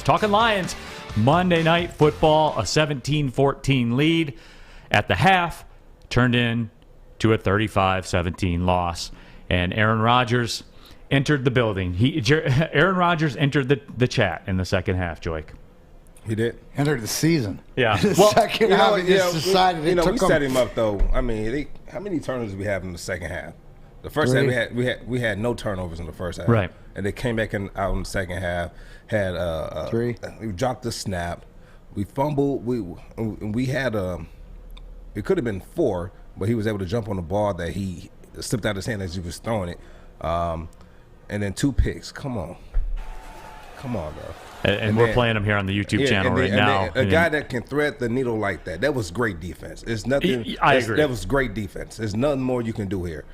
Talking Lions, Monday Night Football, a 17-14 lead at the half, turned into a 35-17 loss. And Aaron Rodgers entered the building. Aaron Rodgers entered the chat in the second half, Joique. He did. Entered the season. Yeah. The second half, he just decided it took we set him up, though. I mean, how many turnovers did we have in the second half? The first half, we had no turnovers in the first half. Right. And they came back out in the second half, had 3. We dropped the snap. We fumbled. We had it could have been 4, but he was able to jump on the ball that he slipped out of his hand as he was throwing it. And then 2 picks. Come on, bro. And we're playing him here on the YouTube channel right now. A guy that can thread the needle like that was great defense. It's nothing. I agree. That was great defense. There's nothing more you can do here.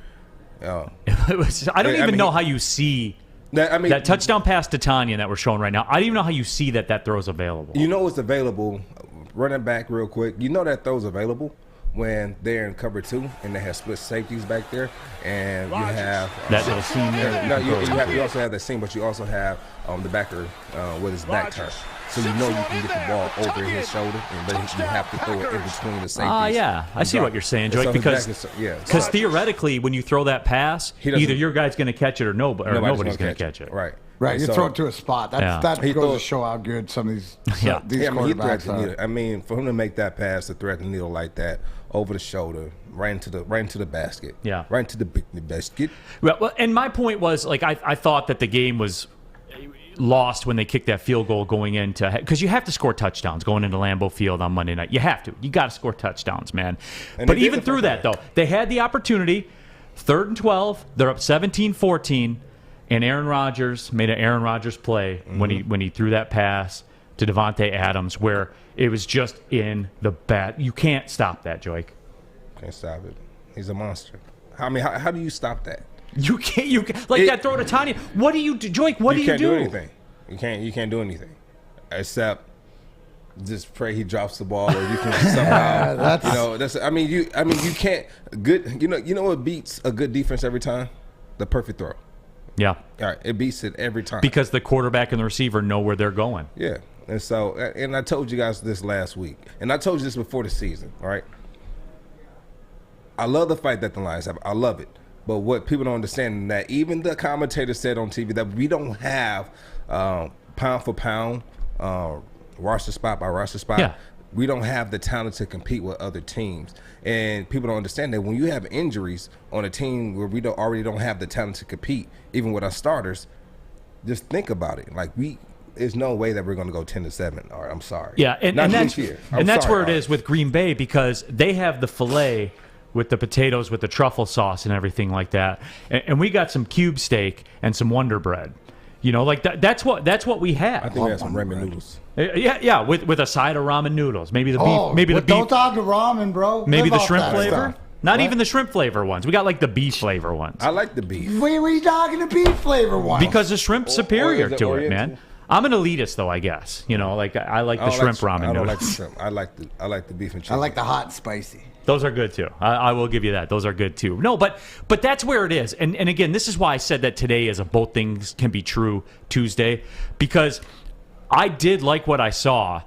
I don't even know how you see that touchdown pass to Tanya that we're showing right now. I don't even know how you see that throw's available. You know it's available. Running back real quick. You know that throw's available when they're in cover 2 and they have split safeties back there, and you have that little seam there. No, you also have that seam, but you also have the backer with his back turned. So you know you can get the ball over his shoulder, but you have to throw it in between the safeties. Yeah. I see what you're saying, Joique, because theoretically, when you throw that pass, either your guy's going to catch it or nobody's going to catch it. Right. Right, you throw it to a spot. That goes to show how good some of these quarterbacks are. I mean, for him to make that pass, to thread the needle like that, over the shoulder, right into the basket. Yeah. Right into the basket. Well, and my point was, like, I thought that the game was lost when they kicked that field goal going into, because you have to score touchdowns going into Lambeau Field on Monday night. You have to. You got to score touchdowns, man. But even through that, though, they had the opportunity. 3rd and 12. They're up 17-14. And Aaron Rodgers made an Aaron Rodgers play when he threw that pass to Davante Adams, where it was just in the bat. You can't stop that, Joique. Can't stop it. He's a monster. I mean, how do you stop that? You can't. That throw to Tanya. What do you do, Joique? What do you do? You can't do anything. You can't do anything except just pray he drops the ball, or you can somehow. You can't. Good. You know what beats a good defense every time? The perfect throw. Yeah. All right. It beats it every time. Because the quarterback and the receiver know where they're going. Yeah. And so, and I told you guys this last week, and I told you this before the season, all right? I love the fight that the Lions have. I love it. But what people don't understand is that even the commentator said on TV that we don't have pound for pound, roster spot by roster spot. Yeah. We don't have the talent to compete with other teams. And people don't understand that when you have injuries on a team where we already don't have the talent to compete, even with our starters, just think about it. Like, there's no way that we're going to go 10-7. All right, I'm sorry. Yeah, and that's where it is with Green Bay, because they have the filet with the potatoes, with the truffle sauce and everything like that. And we got some cube steak and some Wonder Bread. That's what we have. I think we have some ramen noodles. Yeah, with a side of ramen noodles. Maybe the beef. Don't talk to ramen, bro. Maybe the shrimp flavor. Not even the shrimp flavor ones. We got like the beef flavor ones. I like the beef. Wait, what are you talking the beef flavor ones? Because the shrimp's superior to it, man. I'm an elitist, though, I guess. I like the shrimp ramen noodles. I don't like the shrimp. I like the beef and chicken. I like the hot and spicy. Those are good, too. I will give you that. Those are good, too. No, but that's where it is. And again, this is why I said that today is a both things can be true Tuesday, because I did like what I saw,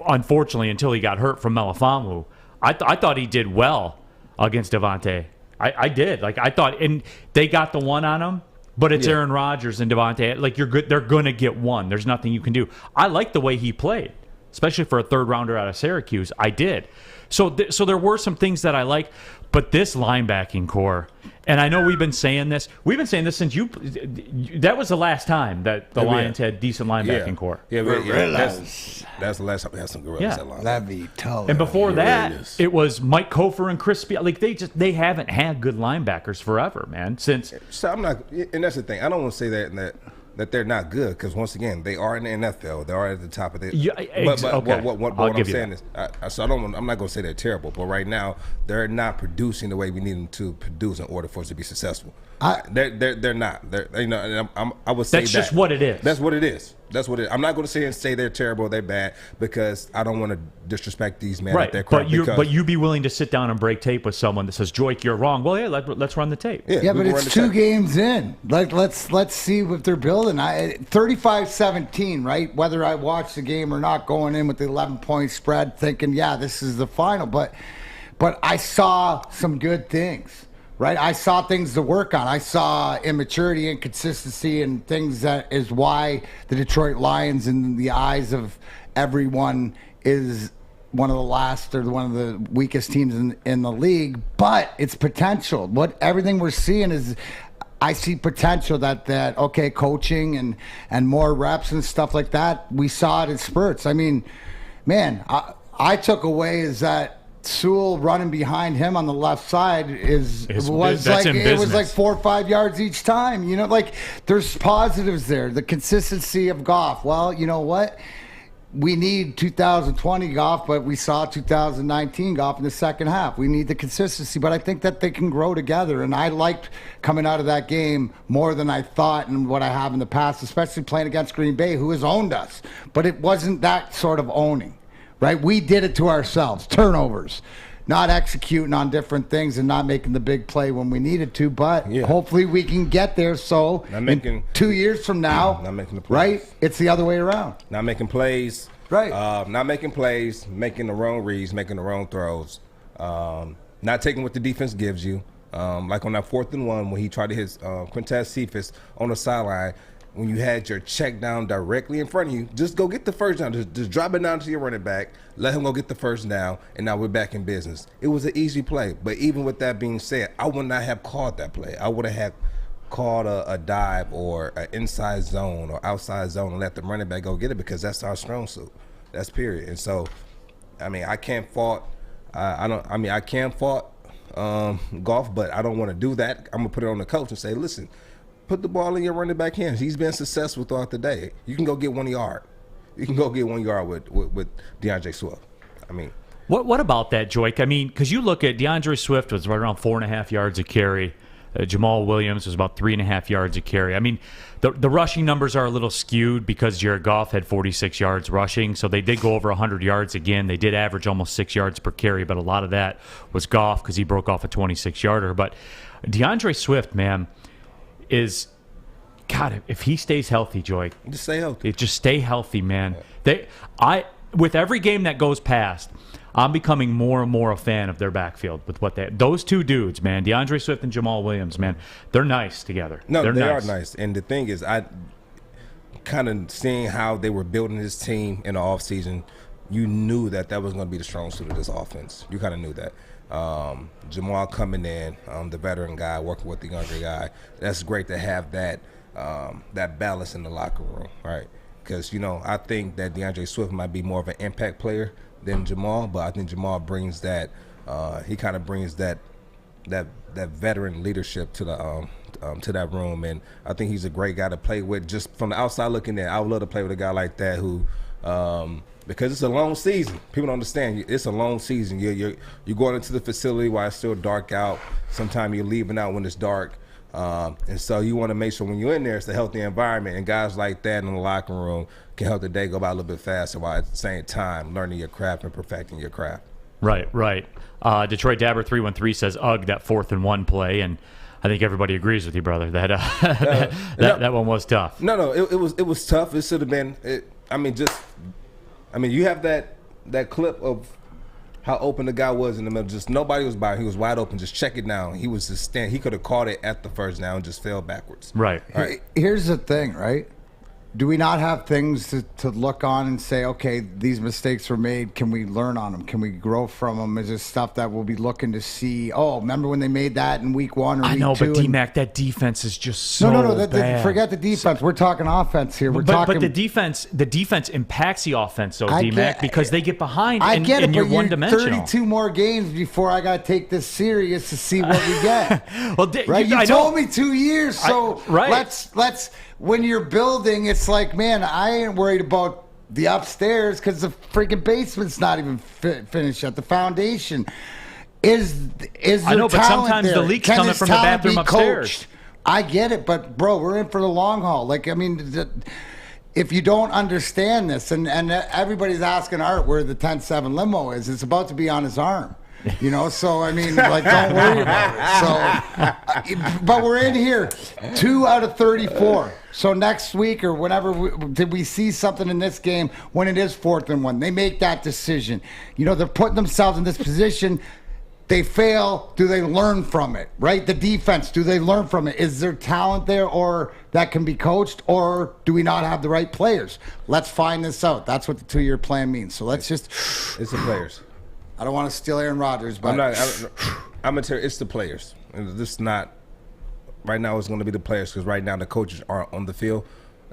unfortunately, until he got hurt from Melifonwu. I thought he did well against Davante. I did. I thought, and they got the one on him, but it's Aaron Rodgers and Davante. You're good. They're going to get one. There's nothing you can do. I like the way he played, especially for a third rounder out of Syracuse. I did. So there were some things that I like, but this linebacking core, and I know we've been saying this since that was the last time that the Lions had decent linebacking core. Yeah, that's the last time we had some gorillas at linebacker. That'd be tough. And before that, it was Mike Kofer and Chris Spiel. They haven't had good linebackers forever, man. So I'm not, and that's the thing. I don't want to say that they're not good, because once again, they are in the NFL. They are at the top of the. What I'm saying is, I'm not going to say they're terrible, but right now they're not producing the way we need them to produce in order for us to be successful. They're not. I would say that's just what it is. That's what it is. That's what it is. I'm not going to sit here and say they're terrible or they're bad because I don't want to disrespect these men right. at their craft. But you be willing to sit down and break tape with someone that says, Joique, you're wrong. Well, yeah, let's run the tape. Yeah, but it's 2 games in. Let's see what they're building. 35-17, right? Whether I watch the game or not, going in with the 11-point spread, thinking, yeah, this is the final. But I saw some good things. Right, I saw things to work on. I saw immaturity, inconsistency, and things that is why the Detroit Lions, in the eyes of everyone, is one of the last or one of the weakest teams in the league. But it's potential. Everything we're seeing is, I see potential that okay, coaching and more reps and stuff like that. We saw it in spurts. I mean, man, I took away is that Sewell running behind him on the left side was like 4 or 5 yards each time. Like there's positives there. The consistency of Goff. Well, you know what? We need 2020 Goff, but we saw 2019 Goff in the second half. We need the consistency, but I think that they can grow together. And I liked coming out of that game more than I thought and what I have in the past, especially playing against Green Bay, who has owned us. But it wasn't that sort of owning. Right, we did it to ourselves. Turnovers, not executing on different things and not making the big play when we needed to. But hopefully we can get there. So in 2 years from now, not making the plays. Right, it's the other way around. Not making plays. Right. Not making plays, making the wrong reads, making the wrong throws. Not taking what the defense gives you. Like on that 4th and 1 when he tried to hit Quintez Cephas on the sideline. When you had your check down directly in front of you, just go get the first down. Just drop it down to your running back. Let him go get the first down, and now we're back in business. It was an easy play. But even with that being said, I would not have called that play. I would have called a dive or an inside zone or outside zone and let the running back go get it because that's our strong suit. That's period. And so, I mean, I can't fault. I can't fault Goff, but I don't want to do that. I'm gonna put it on the coach and say, listen. Put the ball in your running back hands. He's been successful throughout the day. You can go get 1 yard. You can go get 1 yard with DeAndre Swift. I mean, what about that, Joique? I mean, because you look at DeAndre Swift was right around 4.5 yards a carry. Jamal Williams was about 3.5 yards a carry. I mean, the rushing numbers are a little skewed because Jared Goff had 46 yards rushing, so they did go over 100 yards again. They did average almost 6 yards per carry, but a lot of that was Goff because he broke off a 26-yarder. But DeAndre Swift, man, is God, if he stays healthy, Joique. Just stay healthy. Just stay healthy, man. With every game that goes past, I'm becoming more and more a fan of their backfield with those two dudes, man. DeAndre Swift and Jamal Williams, man. They're nice together. No, they are nice. And the thing is, I kind of seeing how they were building this team in the offseason, you knew that was going to be the strong suit of this offense. You kind of knew that. Jamal coming in, the veteran guy working with the younger guy. That's great to have that balance in the locker room, right? Because I think that DeAndre Swift might be more of an impact player than Jamal, but I think Jamal brings that. He kind of brings that veteran leadership to that room, and I think he's a great guy to play with. Just from the outside looking in, I would love to play with a guy like that who. Because it's a long season. People don't understand. It's a long season. You're going into the facility while it's still dark out. Sometimes you're leaving out when it's dark. And so you want to make sure when you're in there, it's a healthy environment. And guys like that in the locker room can help the day go by a little bit faster while at the same time learning your craft and perfecting your craft. Right. Detroit Dabber 313 says, ugh, that 4th and 1 play. And I think everybody agrees with you, brother. That one was tough. No, it was tough. It should have been you have that clip of how open the guy was in the middle. Just nobody was by him. He was wide open. Just check it down. He was just standing. He could have caught it at the first down and just fell backwards. Right. Here's the thing, right? Do we not have things to look on and say, okay, these mistakes were made. Can we learn on them? Can we grow from them? Is there stuff that we'll be looking to see? Oh, remember when they made that in week 1 or week 2? I know, but D-Mac, that defense is just so bad. Forget the defense. We're talking offense here. But the defense impacts the offense, though, D-Mac, because they get behind and you're one-dimensional. 32 more games before I got to take this serious to see what we get. Right? You told me 2 years, so let's when you're building, it's like, man, I ain't worried about the upstairs because the freaking basement's not even finished yet. The foundation is there. I know, but sometimes there? The leak's coming from the bathroom upstairs. I get it, but bro, we're in for the long haul. Like, I mean, if you don't understand this, and everybody's asking Art where the 10-7 limo is, it's about to be on his arm. You know, so I mean, like, don't worry about it. So, but we're in here, 2 out of 34. So next week or whenever, did we see something in this game when it is 4th and 1? They make that decision. You know, they're putting themselves in this position. They fail. Do they learn from it? Right? The defense. Do they learn from it? Is there talent there, or that can be coached, or do we not have the right players? Let's find this out. That's what the 2-year plan means. So let's just. It's the players. I don't want to steal Aaron Rodgers, but I'm gonna tell you, it's the players. And this not right now. It's going to be the players, because right now the coaches aren't on the field.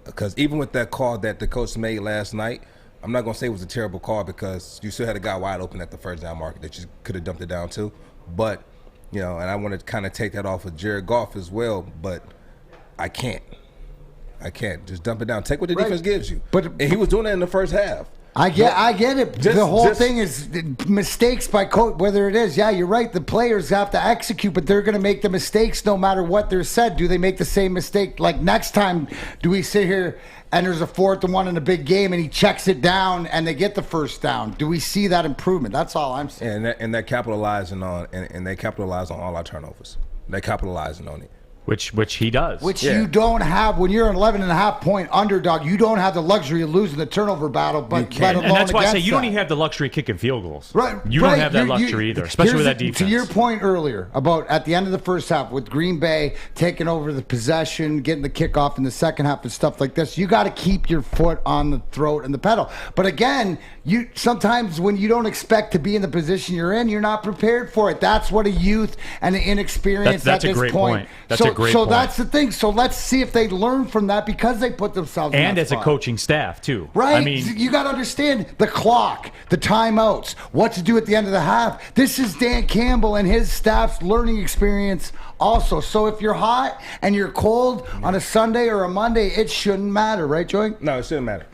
Because even with that call that the coach made last night, I'm not going to say it was a terrible call, because you still had a guy wide open at the first down market that you could have dumped it down to. But you know, and I want to kind of take that off of Jared Goff as well, but I can't just dump it down. Take what the defense gives you. And he was doing that in the first half. I get it. The whole thing is mistakes by coach. Whether it is, yeah, you're right. The players have to execute, but they're going to make the mistakes no matter what they're said. Do they make the same mistake? Like next time, do we sit here and there's a 4th and 1 in a big game and he checks it down and they get the first down? Do we see that improvement? That's all I'm saying. And they're capitalizing on, and they capitalize on all our turnovers. They're capitalizing on it. Which he does. You don't have when you're an 11.5-point underdog. You don't have the luxury of losing the turnover battle, but let alone and that's why I say against you don't that. even have the luxury of kicking field goals. Right. You don't have that luxury either, especially with that defense. To your point earlier about at the end of the first half with Green Bay taking over the possession, getting the kickoff in the second half and stuff like this, you got to keep your foot on the throat and the pedal. But again, you sometimes when you don't expect to be in the position you're in, you're not prepared for it. That's what a youth and an inexperience that's at a this great point. That's a great point. That's the thing. So let's see if they learn from that, because they put themselves in and that as spot. a coaching staff too. Right. I mean, you got to understand the clock, the timeouts, what to do at the end of the half. This is Dan Campbell and his staff's learning experience also. So if you're hot and you're cold on a Sunday or a Monday, it shouldn't matter, right, Joique? No, it shouldn't matter.